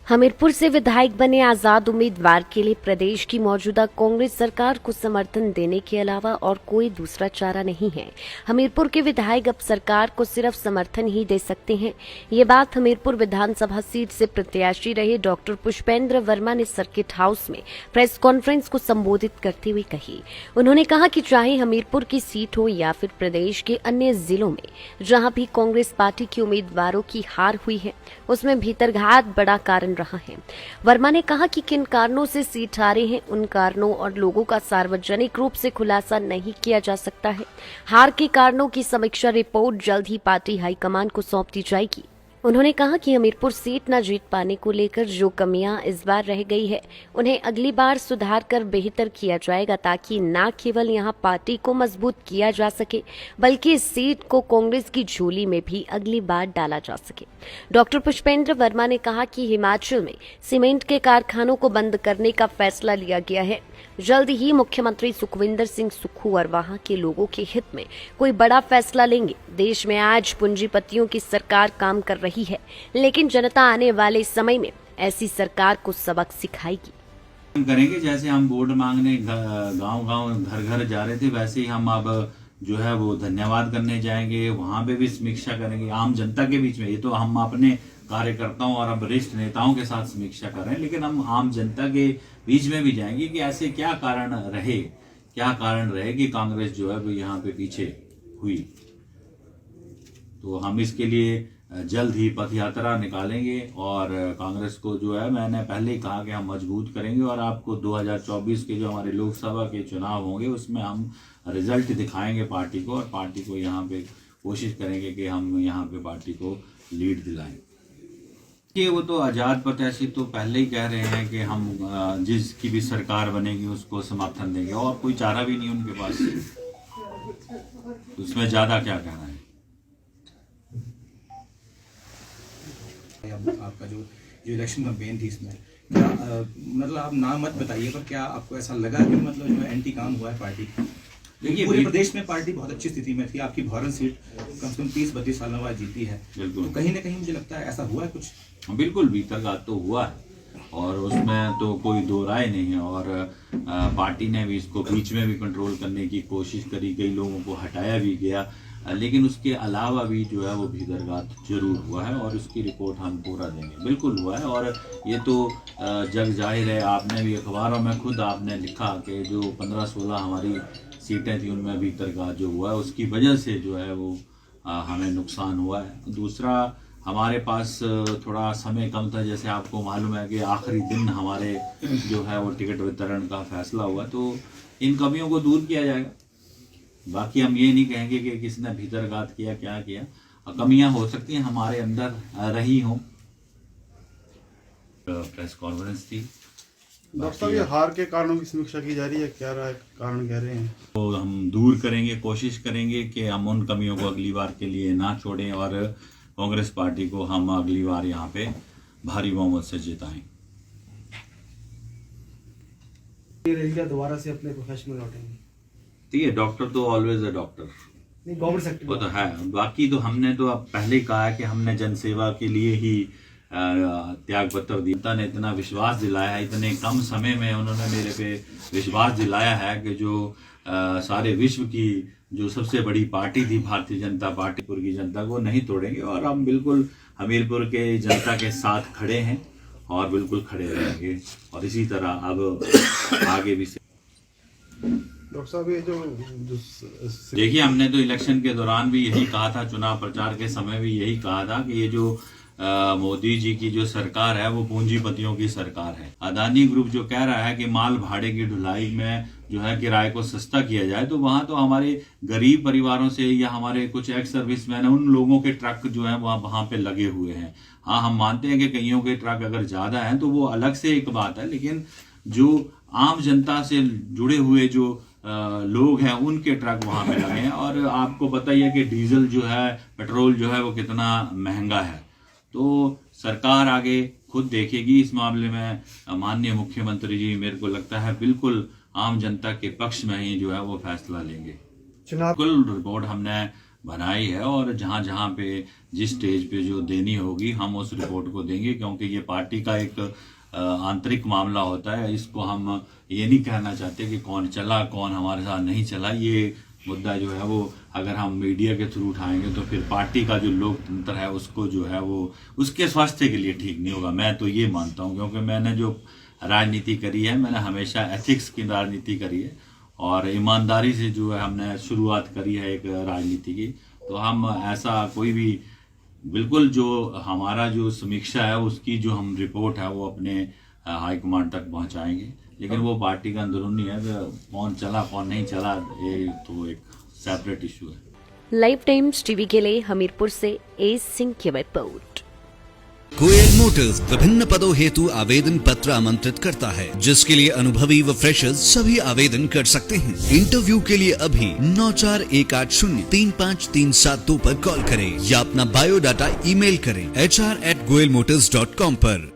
हमीरपुर से विधायक बने आजाद उम्मीदवार के लिए प्रदेश की मौजूदा कांग्रेस सरकार को समर्थन देने के अलावा और कोई दूसरा चारा नहीं है। हमीरपुर के विधायक अब सरकार को सिर्फ समर्थन ही दे सकते हैं। ये बात हमीरपुर विधानसभा सीट से प्रत्याशी रहे डॉक्टर पुष्पेंद्र वर्मा ने सर्किट हाउस में प्रेस कॉन्फ्रेंस को संबोधित करते हुए कही। उन्होंने कहा कि चाहे हमीरपुर की सीट हो या फिर प्रदेश के अन्य जिलों में जहां भी कांग्रेस पार्टी के उम्मीदवारों की हार हुई है, उसमें भीतरघात बड़ा कारण रहा है। वर्मा ने कहा कि किन कारणों से सीट हारे हैं, उन कारणों और लोगों का सार्वजनिक रूप से खुलासा नहीं किया जा सकता है। हार के कारणों की समीक्षा रिपोर्ट जल्द ही पार्टी हाईकमान को सौंप दी जाएगी। उन्होंने कहा कि हमीरपुर सीट न जीत पाने को लेकर जो कमियां इस बार रह गई है, उन्हें अगली बार सुधार कर बेहतर किया जाएगा, ताकि न केवल यहां पार्टी को मजबूत किया जा सके बल्कि इस सीट को कांग्रेस की झोली में भी अगली बार डाला जा सके। डॉक्टर पुष्पेंद्र वर्मा ने कहा कि हिमाचल में सीमेंट के कारखानों को बंद करने का फैसला लिया गया है। जल्द ही मुख्यमंत्री सुखविंदर सिंह सुक्खू और वहां के लोगों के हित में कोई बड़ा फैसला लेंगे। देश में आज पूंजीपतियों की सरकार काम कर रही है, लेकिन जनता आने वाले समय में ऐसी सरकार को सबक सिखाएगी। हम करेंगे जैसे हम वोट मांगने गांव-गांव घर-घर जा रहे थे, वैसे ही हम अब जो है वो धन्यवाद करने जाएंगे, वहां पे भी समीक्षा करेंगे आम जनता के बीच में। ये तो हम अपने कार्यकर्ताओं और वरिष्ठ नेताओं के साथ समीक्षा कर रहे हैं, लेकिन हम आम जनता के बीच में भी जाएंगे कि ऐसे क्या कारण रहे कि कांग्रेस जो है वो यहाँ पे पीछे हुई। तो हम इसके लिए जल्द ही पथ यात्रा निकालेंगे और कांग्रेस को जो है, मैंने पहले ही कहा कि हम मजबूत करेंगे और आपको 2024 के जो हमारे लोकसभा के चुनाव होंगे उसमें हम रिजल्ट दिखाएंगे पार्टी को, और पार्टी को यहाँ पे कोशिश करेंगे कि हम यहाँ पे पार्टी को लीड दिलाएं। कि वो तो आजाद प्रत्याशी तो पहले ही कह रहे हैं कि हम जिसकी भी सरकार बनेगी उसको समर्थन देंगे, और कोई चारा भी नहीं उनके पास, उसमें ज्यादा क्या कहना है। आपका जो इलेक्शन कैंपेन थी, इसमें क्या मतलब आप नाम मत बताइए, पर क्या आपको ऐसा लगा कि मतलब जो एंटी काम हुआ है पार्टी का? देखिए पूरे प्रदेश में पार्टी बहुत अच्छी स्थिति में थी, आपकी भौरन सीट कम से कम 30-32 सालों बाद जीती है, तो कहीं ना कहीं मुझे लगता है ऐसा हुआ है कुछ। बिल्कुल भीतरघात तो हुआ है और उसमें तो कोई दो राय नहीं है, और पार्टी ने भी इसको बीच में भी कंट्रोल करने की कोशिश करी, कई लोगों को हटाया भी गया, लेकिन उसके अलावा भी जो है वो भीतरघात जरूर हुआ है और उसकी रिपोर्ट हम पूरा देंगे। बिल्कुल हुआ है, और ये तो जग जाहिर है। आपने भी अखबारों में खुद आपने लिखा कि जो 15-16 हमारी सीटें थी उनमें भीतरघात जो हुआ है उसकी वजह से जो है वो हमें नुकसान हुआ है। दूसरा, हमारे पास थोड़ा समय कम था, जैसे आपको मालूम है कि आखिरी दिन हमारे जो है वो टिकट वितरण का फैसला हुआ, तो इन कमियों को दूर किया जाएगा। बाकी हम ये नहीं कहेंगे कि किसने भीतरघात किया, क्या किया, कमियां हो सकती हैं हमारे अंदर रही हों। प्रेस कॉन्फ्रेंस थी। डॉक्टर साहब, ये हार के कारणों की समीक्षा की जा रही है, क्या कारण कह रहे हैं? तो हम दूर करेंगे, कोशिश करेंगे कि हम उन कमियों को अगली बार के लिए ना छोड़ें और कांग्रेस पार्टी को हम अगली बार यहाँ पे भारी बहुमत से जिताएं। दोबारा से अपने प्रोफेशन में लौटेंगे? ठीक है, डॉक्टर तो ऑलवेज है, डॉक्टर नहीं, गवर्नमेंट सेक्टर वो तो है। बाकी तो हमने तो अब पहले ही कहा है कि हमने जनसेवा के लिए ही त्याग पत्र दिया। जनता ने इतना विश्वास दिलाया है, इतने कम समय में उन्होंने मेरे पे विश्वास दिलाया है कि जो सारे विश्व की जो सबसे बड़ी पार्टी थी भारतीय जनता पार्टी, हमीरपुर की जनता को नहीं तोड़ेंगे, और हम बिल्कुल हमीरपुर के जनता के साथ खड़े हैं और बिल्कुल खड़े रहेंगे, और इसी तरह अब आगे भी। डॉक्टर साहब, ये जो देखिए, हमने तो इलेक्शन के दौरान भी यही कहा था, चुनाव प्रचार के समय भी यही कहा था कि ये जो मोदी जी की जो सरकार है वो पूंजीपतियों की सरकार है। अदानी ग्रुप जो कह रहा है कि माल भाड़े की ढुलाई में जो है किराए को सस्ता किया जाए, तो वहां तो हमारे गरीब परिवारों से या हमारे कुछ एक्स सर्विसमैन है, उन लोगों के ट्रक जो है वहां पे लगे हुए हैं। हाँ, हम मानते हैं कि कईयों के ट्रक अगर ज्यादा है तो वो अलग से एक बात है, लेकिन जो आम जनता से जुड़े हुए जो लोग हैं उनके ट्रक वहां पे लगे हैं, और आपको पता ही है कि डीजल जो है, पेट्रोल जो है वो कितना महंगा है। तो सरकार आगे खुद देखेगी इस मामले में। माननीय मुख्यमंत्री जी, मेरे को लगता है, बिल्कुल आम जनता के पक्ष में ही जो है वो फैसला लेंगे। कुल रिपोर्ट हमने बनाई है, और जहां जहां पे जिस स्टेज पे जो देनी होगी हम उस रिपोर्ट को देंगे, क्योंकि ये पार्टी का एक आंतरिक मामला होता है। इसको हम ये नहीं कहना चाहते कि कौन चला कौन हमारे साथ नहीं चला। ये मुद्दा जो है वो अगर हम मीडिया के थ्रू उठाएंगे तो फिर पार्टी का जो लोकतंत्र है उसको जो है वो उसके स्वास्थ्य के लिए ठीक नहीं होगा। मैं तो ये मानता हूँ, क्योंकि मैंने जो राजनीति करी है मैंने हमेशा एथिक्स की राजनीति करी है और ईमानदारी से जो है हमने शुरुआत करी है एक राजनीति की। तो हम ऐसा कोई भी बिल्कुल जो हमारा जो समीक्षा है उसकी जो हम रिपोर्ट है वो अपने हाईकमांड तक पहुंचाएंगे, लेकिन वो पार्टी का अंदरूनी है। कौन चला कौन नहीं चला ये तो एक सेपरेट इशू है। लाइव टाइम्स टीवी के लिए हमीरपुर से ए सिंह की रिपोर्ट। गोयल मोटर्स विभिन्न पदों हेतु आवेदन पत्र आमंत्रित करता है, जिसके लिए अनुभवी व फ्रेशर्स सभी आवेदन कर सकते हैं। इंटरव्यू के लिए अभी 9418035372 पर कॉल करें या अपना बायोडाटा ईमेल करें hr@goyalmotors.com पर।